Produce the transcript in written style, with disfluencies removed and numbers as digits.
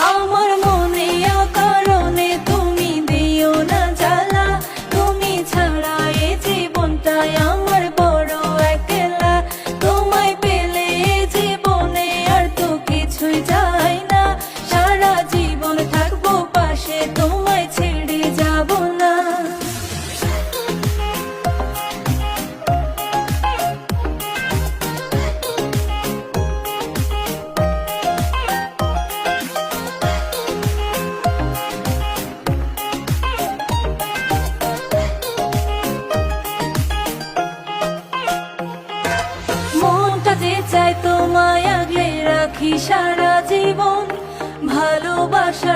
আমার মনে অকারণে তুমি দিও না জ্বালা, তুমি ছাড়া এ জীবনটাই আমার বড় একলা। তোমায় পেলে এ জীবনে আর তো কিছুই যায় না, সারা জীবন থাকবো পাশে, তোমায় ছেড়ে যাব না। মনটা যে চায় তোমায় আগলে রাখি সারা জীবন, ভালোবাসা